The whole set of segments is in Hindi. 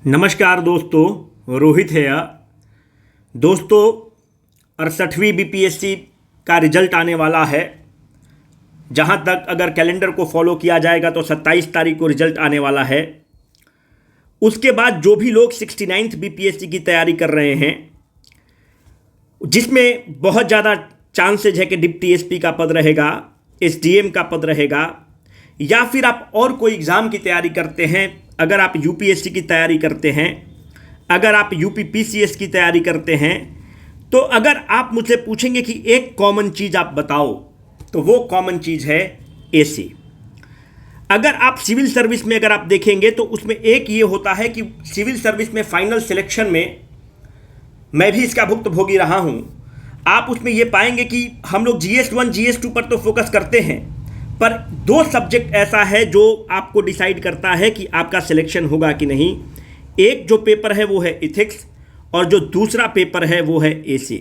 नमस्कार दोस्तों, रोहित है यह। दोस्तों 68वीं बीपीएससी का रिजल्ट आने वाला है। जहां तक अगर कैलेंडर को फॉलो किया जाएगा तो 27 तारीख को रिजल्ट आने वाला है। उसके बाद जो भी लोग 69th बीपीएससी की तैयारी कर रहे हैं, जिसमें बहुत ज़्यादा चांसेज है कि डिप्टी एसपी का पद रहेगा, एसडीएम का पद रहेगा, या फिर आप और कोई एग्ज़ाम की तैयारी करते हैं, अगर आप यूपीएससी की तैयारी करते हैं, अगर आप यूपीपीसीएस की तैयारी करते हैं, तो अगर आप मुझसे पूछेंगे कि एक कॉमन चीज़ आप बताओ, तो वो कॉमन चीज़ है एसी। अगर आप सिविल सर्विस में अगर आप देखेंगे तो उसमें एक ये होता है कि सिविल सर्विस में फाइनल सिलेक्शन में, मैं भी इसका भुक्तभोगी रहा हूँ, आप उसमें ये पाएंगे कि हम लोग GS1 GS2 पर तो फोकस करते हैं, पर दो सब्जेक्ट ऐसा है जो आपको डिसाइड करता है कि आपका सिलेक्शन होगा कि नहीं। एक जो पेपर है वो है इथिक्स, और जो दूसरा पेपर है वो है एसी।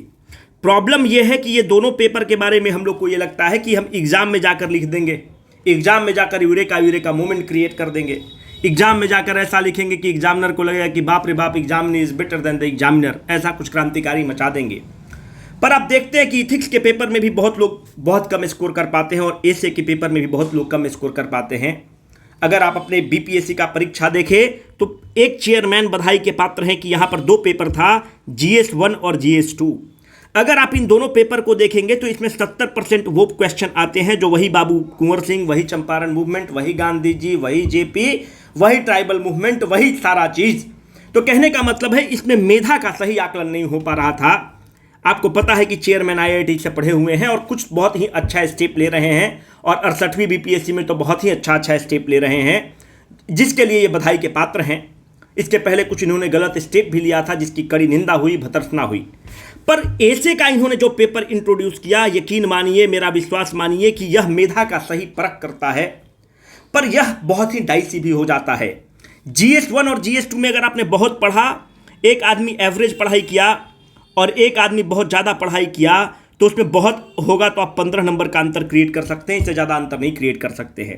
प्रॉब्लम ये है कि ये दोनों पेपर के बारे में हम लोग को ये लगता है कि हम एग्ज़ाम में जाकर लिख देंगे, एग्ज़ाम में जाकर यूरेका मूवमेंट क्रिएट कर देंगे, एग्ज़ाम में जाकर ऐसा लिखेंगे कि एग्जामिनर को लगेगा कि बाप रे बाप, examiner is better than the examiner, ऐसा कुछ क्रांतिकारी मचा देंगे। पर आप देखते हैं कि इथिक्स के पेपर में भी बहुत लोग बहुत कम स्कोर कर पाते हैं, और एसे के पेपर में भी बहुत लोग कम स्कोर कर पाते हैं। अगर आप अपने बीपीएससी का परीक्षा देखें तो एक चेयरमैन बधाई के पात्र हैं कि यहाँ पर दो पेपर था, GS1 और GS2। अगर आप इन दोनों पेपर को देखेंगे तो इसमें 70% वो क्वेश्चन आते हैं जो वही बाबू कुंवर सिंह, वही चंपारण मूवमेंट, वही गांधी जी, वही जेपी, वही ट्राइबल मूवमेंट, वही सारा चीज़। तो कहने का मतलब है इसमें मेधा का सही आकलन नहीं हो पा रहा था। आपको पता है कि चेयरमैन IIT से पढ़े हुए हैं और कुछ बहुत ही अच्छा स्टेप ले रहे हैं, और 68वीं बीपीएससी में तो बहुत ही अच्छा स्टेप ले रहे हैं, जिसके लिए ये बधाई के पात्र हैं। इसके पहले कुछ इन्होंने गलत स्टेप भी लिया था, जिसकी कड़ी निंदा हुई, भर्त्सना हुई। पर ऐसे का इन्होंने जो पेपर इंट्रोड्यूस किया, यकीन मानिए, मेरा विश्वास मानिए कि यह मेधा का सही परख करता है, पर यह बहुत ही डाइसी भी हो जाता है। GS1 और GS2 में अगर आपने बहुत पढ़ा, एक आदमी एवरेज पढ़ाई किया और एक आदमी बहुत ज़्यादा पढ़ाई किया, तो उसमें बहुत होगा तो आप 15 नंबर का अंतर क्रिएट कर सकते हैं, इससे ज़्यादा अंतर नहीं क्रिएट कर सकते हैं।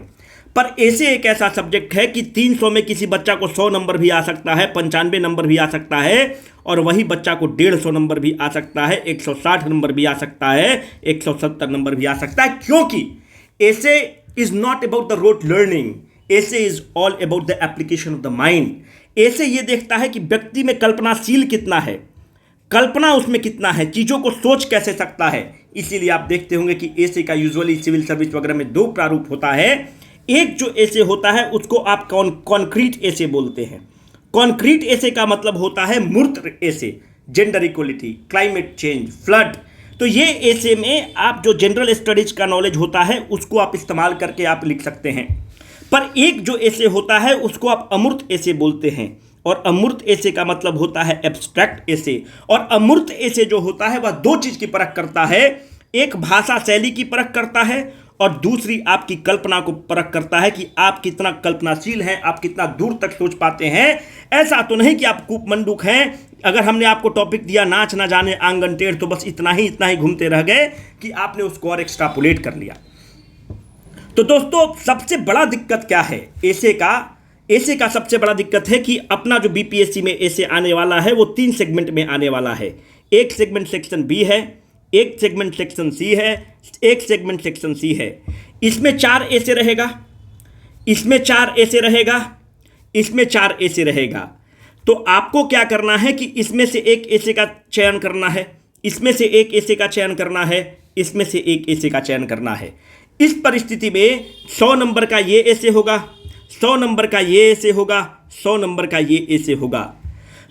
पर ऐसे एक ऐसा सब्जेक्ट है कि 300 में किसी बच्चा को 100 नंबर भी आ सकता है, 95 नंबर भी आ सकता है, और वही बच्चा को 150 नंबर भी आ सकता है, 160 नंबर भी आ सकता है, 170 नंबर भी आ सकता है, क्योंकि essay is not about the rote learning, essay is all about the application of the mind. ऐसे ये देखता है कि व्यक्ति में कल्पनाशील कितना है, कल्पना उसमें कितना है, चीज़ों को सोच कैसे सकता है। इसीलिए आप देखते होंगे कि ऐसे का यूजुअली सिविल सर्विस वगैरह में दो प्रारूप होता है। एक जो ऐसे होता है उसको आप कॉन्क्रीट ऐसे बोलते हैं। कॉन्क्रीट ऐसे का मतलब होता है मूर्त ऐसे, gender equality, climate change, flood. तो ये ऐसे में आप जो जनरल स्टडीज का नॉलेज होता है उसको आप इस्तेमाल करके आप लिख सकते हैं। पर एक जो ऐसे होता है उसको आप अमूर्त ऐसे बोलते हैं, और अमूर्त ऐसे का मतलब होता है एब्स्ट्रैक्ट ऐसे। और अमूर्त ऐसे जो होता है वह दो चीज़ की परख करता है, एक भाषा शैली की परख करता है, और दूसरी आपकी कल्पना को परख करता है कि आप कितना कल्पनाशील हैं, आप कितना दूर तक सोच पाते हैं। ऐसा तो नहीं कि आप कूपमंडूक हैं, अगर हमने आपको टॉपिक दिया नाच ना जाने आंगन टेढ़, तो बस इतना ही घूमते रह गए कि आपने उसको और एक्स्ट्रापोलेट कर लिया। तो दोस्तों सबसे बड़ा दिक्कत क्या है ऐसे का सबसे बड़ा दिक्कत है कि अपना जो बीपीएससी में ऐसे आने वाला है वो 3 सेगमेंट में आने वाला है। एक सेगमेंट सेक्शन बी है, एक सेगमेंट सेक्शन सी है, एक सेगमेंट सेक्शन सी है। इसमें 4 ऐसे रहेगा, इसमें 4 ऐसे रहेगा, इसमें 4 ऐसे रहेगा। तो आपको क्या करना है कि इसमें से एक ऐसे का चयन करना है, इसमें से एक ऐसे का चयन करना है, इसमें से एक ऐसे का चयन करना है। इस परिस्थिति में 100 नंबर का ये ऐसे होगा, 100 नंबर का ये ऐसे होगा, 100 नंबर का ये ऐसे होगा।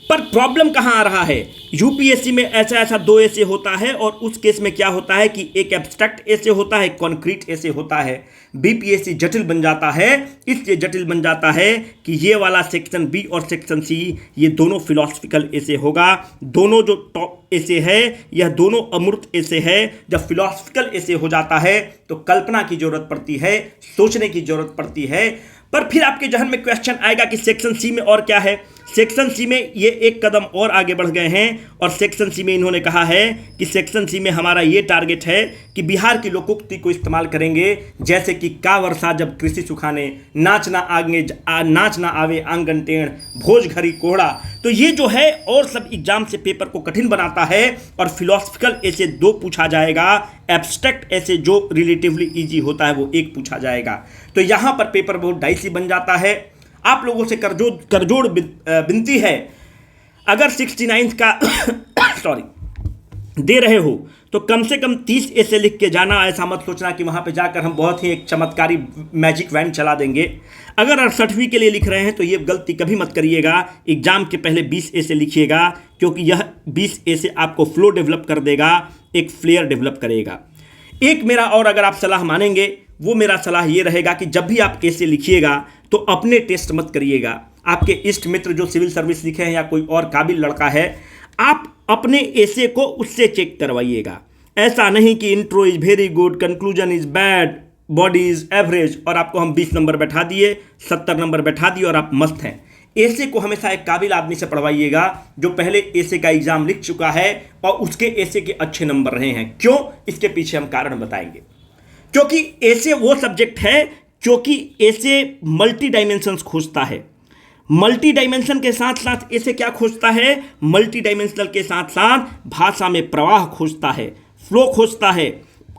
पर प्रॉब्लम कहाँ आ रहा है, यूपीएससी में ऐसा 2 ऐसे होता है, और उस केस में क्या होता है कि एक एब्स्ट्रैक्ट ऐसे होता है, कॉन्क्रीट ऐसे होता है। बीपीएससी जटिल बन जाता है, इसलिए जटिल बन जाता है कि ये वाला सेक्शन बी और सेक्शन सी ये दोनों फिलोसफिकल ऐसे होगा। दोनों जो टॉप ऐसे है यह दोनों अमूर्त ऐसे है। जब फिलोसफिकल ऐसे हो जाता है तो कल्पना की जरूरत पड़ती है, सोचने की जरूरत पड़ती है। पर फिर आपके जहन में क्वेश्चन आएगा कि सेक्शन सी में और क्या है। सेक्शन सी में ये एक कदम और आगे बढ़ गए हैं और सेक्शन सी में इन्होंने कहा है कि सेक्शन सी में हमारा ये टारगेट है कि बिहार की लोकोक्ति को इस्तेमाल करेंगे, जैसे कि का वर्षा जब कृषि सुखाने, नाच ना आवे आंगन टेढ़, भोज घरी कोहड़ा। तो ये जो है और सब एग्जाम से पेपर को कठिन बनाता है। और फिलोसफिकल ऐसे 2 पूछा जाएगा, एब्स्ट्रैक्ट ऐसे जो रिलेटिवली ईजी होता है वो 1 पूछा जाएगा। तो यहाँ पर पेपर बहुत डाइसी बन जाता है। आप लोगों से करजोड़ विनती है, अगर 69 का सॉरी दे रहे हो तो कम से कम 30 ऐसे लिख के जाना। ऐसा मत सोचना कि वहाँ पे जाकर हम बहुत ही एक चमत्कारी मैजिक वैन चला देंगे। अगर 68वीं के लिए लिख रहे हैं तो ये गलती कभी मत करिएगा। एग्जाम के पहले 20 ऐसे लिखिएगा, क्योंकि यह 20 ऐसे आपको फ्लो डेवलप कर देगा, एक फ्लेयर डेवलप करेगा। एक मेरा और अगर आप सलाह मानेंगे, वो मेरा सलाह ये रहेगा कि जब भी आप ऐसे लिखिएगा तो अपने टेस्ट मत करिएगा। आपके इष्ट मित्र जो सिविल सर्विस लिखे हैं या कोई और काबिल लड़का है, आप अपने ऐसे को उससे चेक करवाइएगा। ऐसा नहीं कि intro is very good, conclusion is bad, body is average और आपको हम 20 नंबर बैठा दिए, 70 नंबर बैठा दिए और आप मस्त हैं। ऐसे को हमेशा एक काबिल आदमी से पढ़वाइएगा जो पहले ऐसे का एग्जाम लिख चुका है और उसके ऐसे के अच्छे नंबर रहे हैं। क्यों? इसके पीछे हम कारण बताएंगे। क्योंकि ऐसे वो सब्जेक्ट है क्योंकि ऐसे मल्टी डायमेंशंस खोजता है। मल्टी डायमेंशन के साथ साथ ऐसे क्या खोजता है? मल्टी डायमेंशनल के साथ साथ भाषा में प्रवाह खोजता है, फ्लो खोजता है।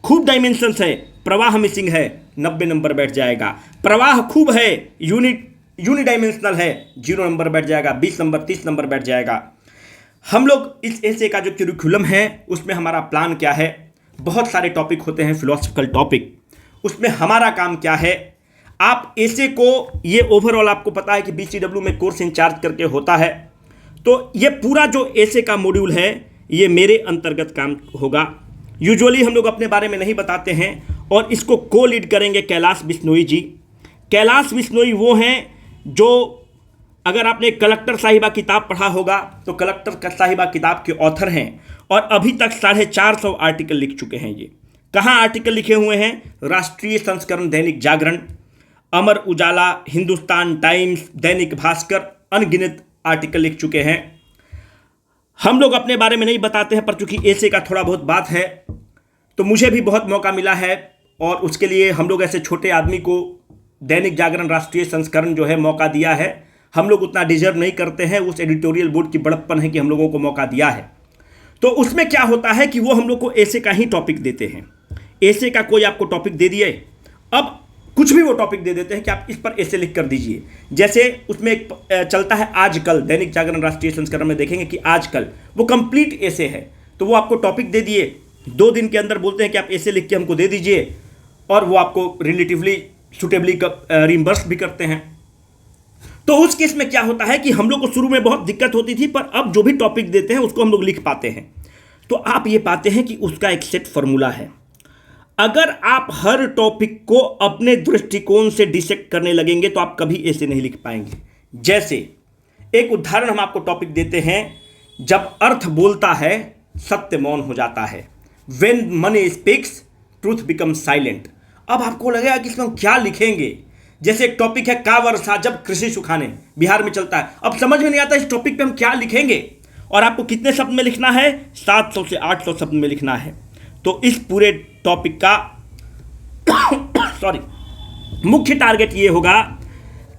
खूब डायमेंशंस है, प्रवाह मिसिंग है, 90 नंबर बैठ जाएगा। प्रवाह खूब है, यूनिडायमेंशनल है, 0 नंबर बैठ जाएगा, 20 नंबर 30 नंबर बैठ जाएगा। हम लोग इस ऐसे का जो करिकुलम है उसमें हमारा प्लान क्या है? बहुत सारे टॉपिक होते हैं फिलोसफिकल टॉपिक, उसमें हमारा काम क्या है? आप ऐसे को ये ओवरऑल आपको पता है कि BCW में कोर्स इंचार्ज करके होता है, तो ये पूरा जो ऐसे का मॉड्यूल है ये मेरे अंतर्गत काम होगा। यूजुअली हम लोग अपने बारे में नहीं बताते हैं और इसको को लीड करेंगे कैलाश बिश्नोई जी। कैलाश बिश्नोई वो हैं जो, अगर आपने कलेक्टर साहिबा किताब पढ़ा होगा तो कलेक्टर साहिबा किताब के ऑथर हैं और अभी तक 450 आर्टिकल लिख चुके हैं। ये कहाँ आर्टिकल लिखे हुए हैं? राष्ट्रीय संस्करण दैनिक जागरण, अमर उजाला, हिंदुस्तान टाइम्स, दैनिक भास्कर, अनगिनत आर्टिकल लिख चुके हैं। हम लोग अपने बारे में नहीं बताते हैं, पर चूंकि ऐसे का थोड़ा बहुत बात है तो मुझे भी बहुत मौका मिला है और उसके लिए हम लोग ऐसे छोटे आदमी को दैनिक जागरण राष्ट्रीय संस्करण जो है मौका दिया है। हम लोग उतना डिजर्व नहीं करते हैं, उस एडिटोरियल बोर्ड की बड़प्पन है कि हम लोगों को मौका दिया है। तो उसमें क्या होता है कि वो हम लोग को ऐसे का ही टॉपिक देते हैं। ऐसे का कोई आपको टॉपिक दे दिए, अब कुछ भी वो टॉपिक दे देते हैं कि आप इस पर ऐसे लिख कर दीजिए। जैसे उसमें एक चलता है आजकल, दैनिक जागरण राष्ट्रीय संस्करण में देखेंगे कि आजकल वो कंप्लीट ऐसे है, तो वो आपको टॉपिक दे दिए, 2 दिन के अंदर बोलते हैं कि आप ऐसे लिख के हमको दे दीजिए और वो आपको रिलेटिवली सुटेबली रिम्बर्स भी करते हैं। तो उस केस में क्या होता है कि हम लोग को शुरू में बहुत दिक्कत होती थी, पर अब जो भी टॉपिक देते हैं उसको हम लोग लिख पाते हैं। तो आप ये पाते हैं कि उसका एक सेट फॉर्मूला है। अगर आप हर टॉपिक को अपने दृष्टिकोण से डिसेक्ट करने लगेंगे तो आप कभी ऐसे नहीं लिख पाएंगे। जैसे एक उदाहरण हम आपको टॉपिक देते हैं, जब अर्थ बोलता है सत्य मौन हो जाता है। When money speaks, truth becomes silent। अब आपको लगेगा कि इसमें हम क्या लिखेंगे। जैसे एक टॉपिक है का वर्षा जब कृषि सुखाने, बिहार में चलता है। अब समझ में नहीं आता इस टॉपिक पे हम क्या लिखेंगे और आपको कितने शब्द में लिखना है? 700 से 800 शब्द में लिखना है। तो इस पूरे टॉपिक का मुख्य टारगेट ये होगा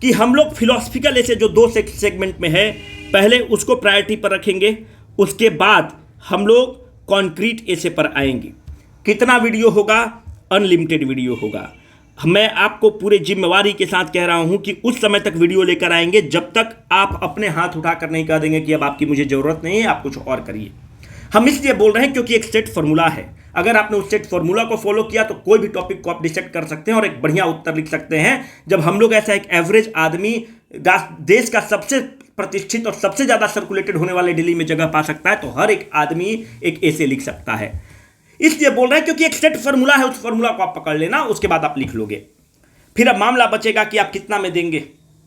कि हम लोग फिलोसफिकल ऐसे जो 2 सेगमेंट में है, पहले उसको प्रायोरिटी पर रखेंगे, उसके बाद हम लोग कॉन्क्रीट ऐसे पर आएंगे। कितना वीडियो होगा? अनलिमिटेड वीडियो होगा। मैं आपको पूरे जिम्मेवारी के साथ कह रहा हूं कि उस समय तक वीडियो लेकर आएंगे जब तक आप अपने हाथ उठाकर नहीं कह देंगे कि अब आपकी मुझे ज़रूरत नहीं है, आप कुछ और करिए। हम इसलिए बोल रहे हैं क्योंकि एक सेट फॉर्मूला है। अगर आपने उस सेट फॉर्मूला को फॉलो किया तो कोई भी टॉपिक को आप डिसेक्ट कर सकते हैं और एक बढ़िया उत्तर लिख सकते हैं। जब हम लोग ऐसा एक एवरेज आदमी देश का सबसे प्रतिष्ठित और सबसे ज़्यादा सर्कुलेटेड होने वाले दिल्ली में जगह पा सकता है, तो हर एक आदमी एक ऐसे लिख सकता है। इसलिए बोल रहे हैं क्योंकि एक सेट फॉर्मूला है, उस फॉर्मूला को आप पकड़ लेना, उसके बाद आप लिख लोगे। फिर अब मामला बचेगा कि आप कितना में देंगे,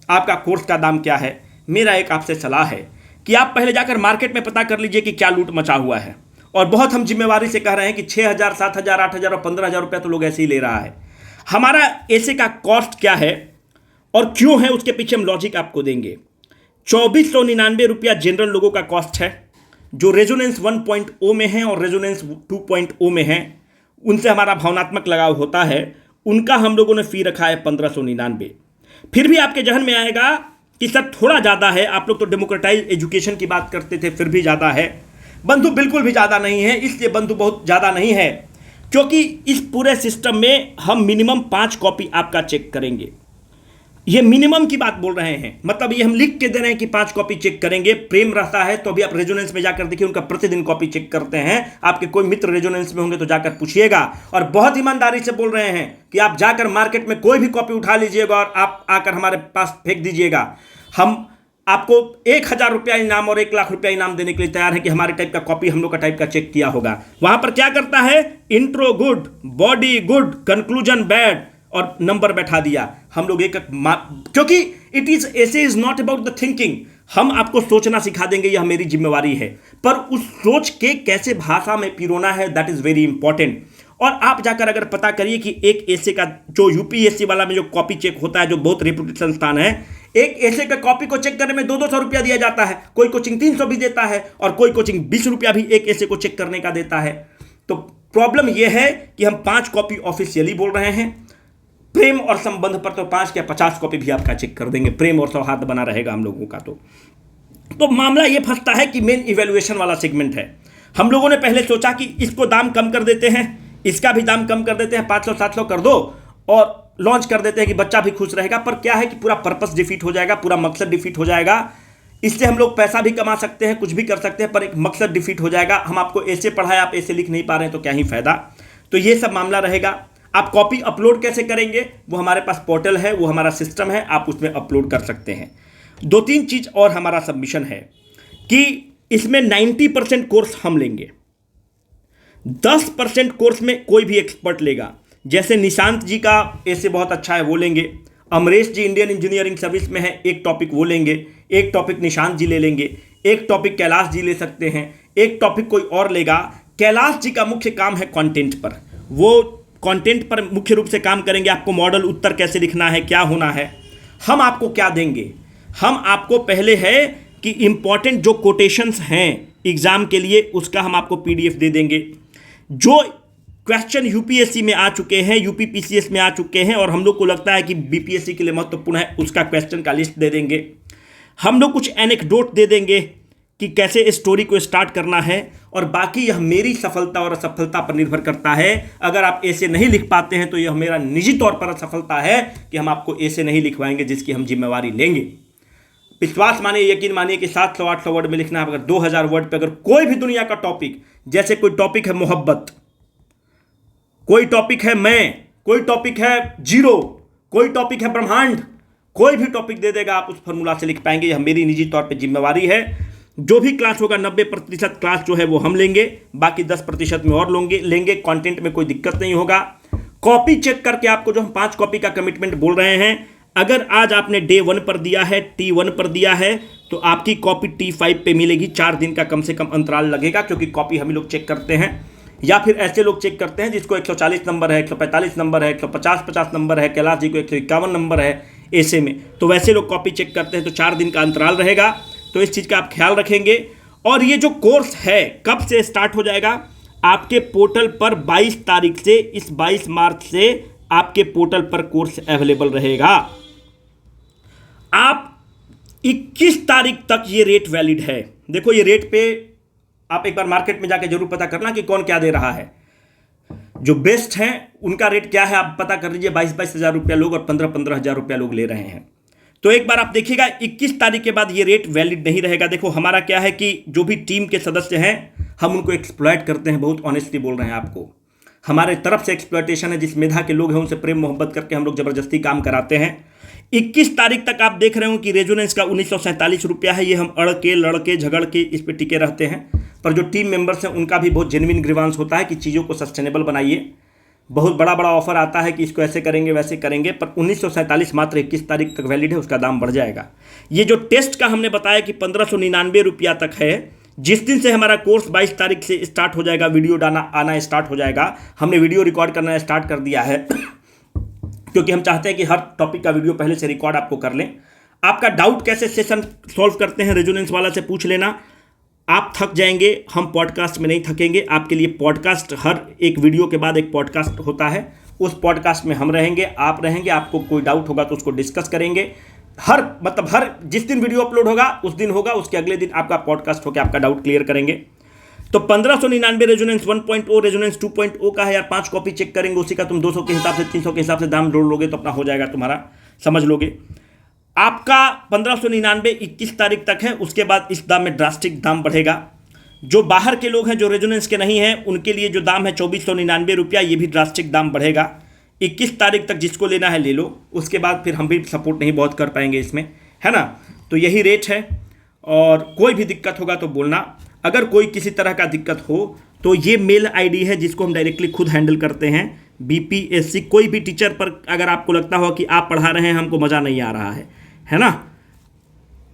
आपका कोर्स का दाम क्या है। मेरा एक आपसे सलाह है कि आप पहले जाकर मार्केट में पता कर लीजिए कि क्या लूट मचा हुआ है। और बहुत हम जिम्मेवारी से कह रहे हैं कि 6,000, 7,000, 8,000 और 15,000 रुपया तो लोग ऐसे ही ले रहा है। हमारा ऐसे का कॉस्ट क्या है और क्यों है, उसके पीछे हम लॉजिक आपको देंगे। ₹2499 जनरल लोगों का कॉस्ट है। जो रेजोनेंस 1.0 में है और रेजोनेंस 2.0 में है, उनसे हमारा भावनात्मक लगाव होता है, उनका हम लोगों ने फी रखा है 1599। फिर भी आपके जहन में आएगा कि सर थोड़ा ज़्यादा है, आप लोग तो डेमोक्रेटाइज एजुकेशन की बात करते थे, फिर भी ज़्यादा है। बंधु बिल्कुल भी ज़्यादा नहीं है। इसलिए बंधु बहुत ज़्यादा नहीं है क्योंकि इस पूरे सिस्टम में हम मिनिमम 5 कॉपी आपका चेक करेंगे। ये मिनिमम की बात बोल रहे हैं, मतलब ये हम लिख के दे रहे हैं कि 5 कॉपी चेक करेंगे। प्रेम रहता है तो अभी आप रेजोनेंस में जाकर देखिए, उनका प्रतिदिन कॉपी चेक करते हैं। आपके कोई मित्र रेजोनेंस में होंगे तो जाकर पूछिएगा। और बहुत ईमानदारी से बोल रहे हैं कि आप जाकर मार्केट में कोई भी कॉपी उठा लीजिएगा और आप आकर हमारे पास फेंक दीजिएगा। हम आपको 1000 रुपया इनाम और 1 लाख रुपया इनाम देने के लिए तैयार है कि हमारे टाइप का कॉपी हम लोग का टाइप का चेक किया होगा। वहां पर क्या करता है, intro good, body good, conclusion bad और नंबर बैठा दिया। हम लोग एक क्योंकि इट इज ऐसे is not about the thinking. हम आपको सोचना सिखा देंगे, यह मेरी जिम्मेवारी है, पर उस सोच के कैसे भाषा में पिरोना है, दैट इज वेरी इंपॉर्टेंट। और आप जाकर अगर पता करिए कि एक ऐसे का जो यूपीएससी वाला में जो कॉपी चेक होता है, जो बहुत रेपुटेड संस्थान है, एक ऐसे का कॉपी को चेक करने में 200 रुपया दिया जाता है। कोई कोचिंग 300 भी देता है और कोई कोचिंग 20 रुपया भी एक ऐसे को चेक करने का देता है। तो प्रॉब्लम यह है कि हम 5 कॉपी ऑफिशियली बोल रहे हैं। प्रेम और संबंध पर तो 5 या 50 कॉपी भी आपका चेक कर देंगे। प्रेम और सौहार्द बना रहेगा हम लोगों का। तो मामला यह फंसता है कि मेन इवैल्यूएशन वाला सेगमेंट है। हम लोगों ने पहले सोचा कि इसको दाम कम कर देते हैं, इसका भी दाम कम कर देते हैं, 500-700 कर दो और लॉन्च कर देते हैं कि बच्चा भी खुश रहेगा। पर क्या है कि पूरा पर्पस डिफीट हो जाएगा, पूरा मकसद डिफीट हो जाएगा। इससे हम लोग पैसा भी कमा सकते हैं, कुछ भी कर सकते हैं, पर एक मकसद डिफीट हो जाएगा। हम आपको ऐसे पढ़ाए, आप ऐसे लिख नहीं पा रहे हैं तो क्या ही फायदा। तो ये सब मामला रहेगा। आप कॉपी अपलोड कैसे करेंगे, वो हमारे पास पोर्टल है, वो हमारा सिस्टम है, आप उसमें अपलोड कर सकते हैं। 2-3 चीज़ और हमारा सबमिशन है कि इसमें 90% कोर्स हम लेंगे, 10% कोर्स में कोई भी एक्सपर्ट लेगा। जैसे निशांत जी का ऐसे बहुत अच्छा है, वो लेंगे। Amresh ji Indian engineering service में है, एक टॉपिक वो लेंगे, एक टॉपिक निशांत जी ले लेंगे, एक टॉपिक कैलाश जी ले सकते हैं, एक टॉपिक कोई और लेगा। कैलाश जी का मुख्य काम है कंटेंट पर, वो कंटेंट पर मुख्य रूप से काम करेंगे। आपको मॉडल उत्तर कैसे लिखना है, क्या होना है। हम आपको क्या देंगे, हम आपको पहले है कि इंपॉर्टेंट जो कोटेशंस हैं एग्जाम के लिए, उसका हम आपको पीडीएफ दे देंगे। जो क्वेश्चन यूपीएससी में आ चुके हैं, यूपीपीसीएस में आ चुके हैं और हम लोग को लगता है कि बीपीएससी के लिए महत्वपूर्ण है, उसका क्वेश्चन का लिस्ट दे देंगे। हम लोग कुछ एनेक्डोट दे देंगे कि कैसे स्टोरी को स्टार्ट करना है। और बाकी यह मेरी सफलता और असफलता पर निर्भर करता है। अगर आप ऐसे नहीं लिख पाते हैं तो यह मेरा निजी तौर पर असफलता है कि हम आपको ऐसे नहीं लिखवाएंगे जिसकी हम जिम्मेवारी लेंगे। विश्वास मानिए, यकीन मानिए कि 700-800 वर्ड में लिखना है। अगर 2000 वर्ड पे अगर कोई भी दुनिया का टॉपिक, जैसे कोई टॉपिक है मोहब्बत, कोई टॉपिक है मैं, कोई टॉपिक है जीरो, कोई टॉपिक है ब्रह्मांड, कोई भी टॉपिक दे देगा, आप उस फॉर्मूला से लिख पाएंगे। यह मेरी निजी तौर पे जिम्मेवारी है। जो भी क्लास होगा 90% क्लास जो है वो हम लेंगे, बाकी 10% में और लेंगे। कंटेंट में कोई दिक्कत नहीं होगा। कॉपी चेक करके आपको जो हम 5 कॉपी का कमिटमेंट बोल रहे हैं, अगर आज आपने डे 1 पर दिया है, T1 पर दिया है, तो आपकी कॉपी T5 पे मिलेगी। 4 दिन का कम से कम अंतराल लगेगा, क्योंकि कॉपी हम लोग चेक करते हैं, या फिर ऐसे लोग चेक करते हैं जिसको 140 नंबर है, 145 नंबर है, 150 नंबर है, कैलाश जी को 151 नंबर है ऐसे में, तो वैसे लोग कॉपी चेक करते हैं। तो 4 दिन का अंतराल रहेगा, तो इस चीज़ का आप ख्याल रखेंगे। और ये जो कोर्स है कब से स्टार्ट हो जाएगा, आपके पोर्टल पर 22 तारीख से, इस 22 मार्च से आपके पोर्टल पर कोर्स अवेलेबल रहेगा। आप 21 तारीख तक ये रेट वैलिड है। देखो ये रेट पे आप एक बार मार्केट में जाके जरूर पता करना कि कौन क्या दे रहा है। जो बेस्ट हैं उनका रेट क्या है आप पता कर लीजिए। 22-22 हज़ार रुपया लोग और 15-15 हज़ार रुपया लोग ले रहे हैं। तो एक बार आप देखिएगा 21 तारीख के बाद ये रेट वैलिड नहीं रहेगा। देखो हमारा क्या है कि जो भी टीम के सदस्य हैं हम उनको एक्सप्लॉयट करते हैं, बहुत ऑनेस्टली बोल रहे हैं आपको। हमारे तरफ से एक्सप्लॉयटेशन है, जिस मेधा के लोग हैं उनसे प्रेम मोहब्बत करके हम लोग ज़बरदस्ती काम कराते हैं। 21 तारीख तक आप देख रहे हो कि रेजोनेंस का 1947 रुपया है। ये हम अड़के लड़के झगड़ के इस पर टिके रहते हैं, पर जो टीम मेंबर्स हैं उनका भी बहुत जेन्युइन ग्रीवांस होता है कि चीज़ों को सस्टेनेबल बनाइए। बहुत बड़ा बड़ा ऑफर आता है कि इसको ऐसे करेंगे वैसे करेंगे, पर 1947 मात्र 21 तारीख तक वैलिड है, उसका दाम बढ़ जाएगा। ये जो टेस्ट का हमने बताया कि 1599 रुपया तक है, जिस दिन से हमारा कोर्स 22 तारीख से स्टार्ट हो जाएगा, वीडियो आना स्टार्ट हो जाएगा। हमने वीडियो रिकॉर्ड करना स्टार्ट कर दिया है क्योंकि हम चाहते हैं कि हर टॉपिक का वीडियो पहले से रिकॉर्ड आपको कर लें। आपका डाउट कैसे सेशन सॉल्व करते हैं रेजोनेंस वाला से पूछ लेना। आप थक जाएंगे, हम पॉडकास्ट में नहीं थकेंगे। आपके लिए पॉडकास्ट, हर एक वीडियो के बाद एक पॉडकास्ट होता है, उस पॉडकास्ट में हम रहेंगे, आप रहेंगे। आपको कोई डाउट होगा तो उसको डिस्कस करेंगे। हर जिस दिन वीडियो अपलोड होगा उस दिन होगा, उसके अगले दिन आपका पॉडकास्ट होकर आपका डाउट क्लियर करेंगे। तो 1599 रेजोनेंस 1.0 रेजोनेंस 2.0 का है यार। 5 कॉपी चेक करेंगे, उसी का तुम 200 के हिसाब से 300 के हिसाब से दाम जोड़ लोगे तो अपना हो जाएगा, तुम्हारा समझ लोगे। आपका 1599 21 तारीख तक है, उसके बाद इस दाम में ड्रास्टिक दाम बढ़ेगा। जो बाहर के लोग हैं, जो रेजोनेंस के नहीं हैं, उनके लिए जो दाम है 2499 रुपया, ये भी ड्रास्टिक दाम बढ़ेगा। 21 तारीख तक जिसको लेना है ले लो, उसके बाद फिर हम भी सपोर्ट नहीं बहुत कर पाएंगे इसमें, है ना। तो यही रेट है, और कोई भी दिक्कत होगा तो बोलना। अगर कोई किसी तरह का दिक्कत हो तो ये मेल आईडी है जिसको हम डायरेक्टली खुद हैंडल करते हैं, बीपीएससी। कोई भी टीचर पर अगर आपको लगता हो कि आप पढ़ा रहे हैं, हमको मज़ा नहीं आ रहा है ना,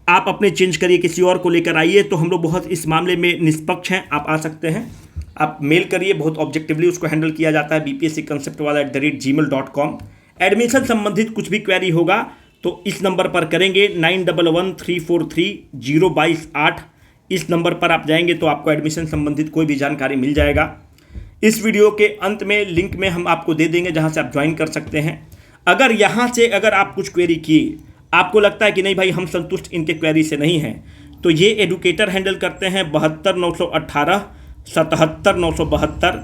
आप अपने चेंज करिए, किसी और को लेकर आइए। तो हम लोग बहुत इस मामले में निष्पक्ष हैं, आप आ सकते हैं। आप मेल करिए, बहुत ऑब्जेक्टिवली उसको हैंडल किया जाता है, bpscconceptwala@gmail.com। एडमिशन संबंधित कुछ भी क्वेरी होगा तो इस नंबर पर करेंगे, 9113430228। इस नंबर पर आप जाएंगे तो आपको एडमिशन संबंधित कोई भी जानकारी मिल जाएगा। इस वीडियो के अंत में लिंक में हम आपको दे देंगे जहां से आप ज्वाइन कर सकते हैं। अगर यहां से अगर आप कुछ क्वेरी किए, आपको लगता है कि नहीं भाई हम संतुष्ट इनके क्वेरी से नहीं हैं, तो ये एडुकेटर हैंडल करते हैं 72 918 77 972।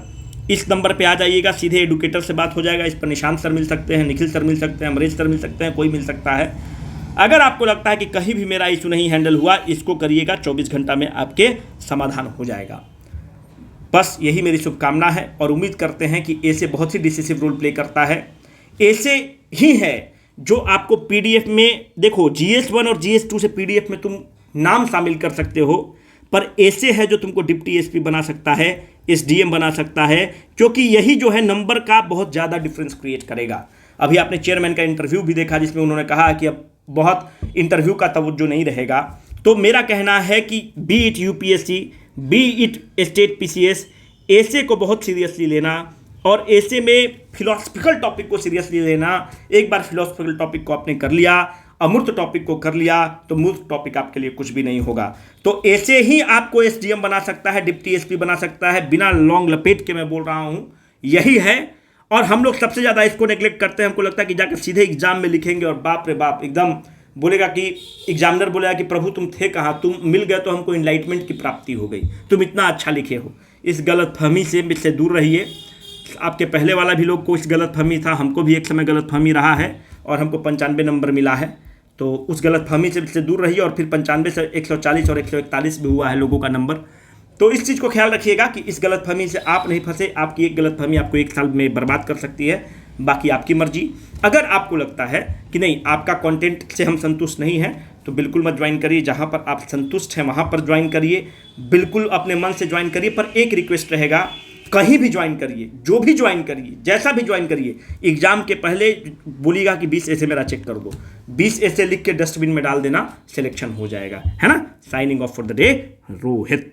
इस नंबर पे आ जाइएगा, सीधे एडुकेटर से बात हो जाएगा। इस पर निशांत सर मिल सकते हैं, निखिल सर मिल सकते हैं, अमरीश सर मिल सकते हैं, कोई मिल सकता है। अगर आपको लगता है कि कहीं भी मेरा इशू नहीं हैंडल हुआ, इसको करिएगा, 24 घंटा में आपके समाधान हो जाएगा। बस यही मेरी शुभकामना है, और उम्मीद करते हैं कि ऐसे बहुत ही डिसिसिव रोल प्ले करता है। ऐसे ही है जो आपको पीडीएफ में, देखो GS1 और GS2 से पीडीएफ में तुम नाम शामिल कर सकते हो, पर ऐसे है जो तुमको डिप्टी एसपी बना सकता है, SDM बना सकता है, क्योंकि यही जो है नंबर का बहुत ज़्यादा डिफरेंस क्रिएट करेगा। अभी आपने चेयरमैन का इंटरव्यू भी देखा जिसमें उन्होंने कहा कि अब बहुत इंटरव्यू का तवज्जो नहीं रहेगा। तो मेरा कहना है कि B it UPSC, B it state PCS, ऐसे को बहुत सीरियसली लेना, और ऐसे में फिलोसफिकल टॉपिक को सीरियसली लेना। एक बार फिलोसफिकल टॉपिक को आपने कर लिया, अमूर्त टॉपिक को कर लिया, तो मूर्त टॉपिक आपके लिए कुछ भी नहीं होगा। तो ऐसे ही आपको SDM बना सकता है, डिप्टी SP बना सकता है, बिना लॉन्ग लपेट के मैं बोल रहा हूँ, यही है। और हम लोग सबसे ज़्यादा इसको नेग्लेक्ट करते हैं। हमको लगता है कि जाकर सीधे एग्जाम में लिखेंगे और बाप रे बाप, एकदम बोलेगा कि एग्जामिनर बोलेगा कि प्रभु तुम थे कहाँ, तुम मिल गए तो हमको इनलाइटमेंट की प्राप्ति हो गई, तुम इतना अच्छा लिखे हो। इस गलतफहमी से दूर रहिए। आपके पहले वाला भी लोग को इस गलतफहमी था, हमको भी एक समय गलतफहमी रहा है, और हमको 95 नंबर मिला है। तो उस गलतफहमी से दूर रहिए। और फिर 95 से 140 और 141 भी हुआ है लोगों का नंबर। तो इस चीज़ को ख्याल रखिएगा कि इस गलतफहमी से आप नहीं फंसे। आपकी एक गलतफहमी आपको 1 साल में बर्बाद कर सकती है, बाकी आपकी मर्जी। अगर आपको लगता है कि नहीं, आपका कंटेंट से हम संतुष्ट नहीं हैं, तो बिल्कुल मत ज्वाइन करिए। जहाँ पर आप संतुष्ट हैं वहाँ पर ज्वाइन करिए, बिल्कुल अपने मन से ज्वाइन करिए। पर एक रिक्वेस्ट रहेगा, कहीं भी ज्वाइन करिए, जो भी ज्वाइन करिए, जैसा भी ज्वाइन करिए, एग्जाम के पहले बोलिएगा कि 20 ऐसे मेरा चेक कर दो, 20 ऐसे लिख के डस्टबिन में डाल देना, सिलेक्शन हो जाएगा, है ना। Signing off for the day, Rohit.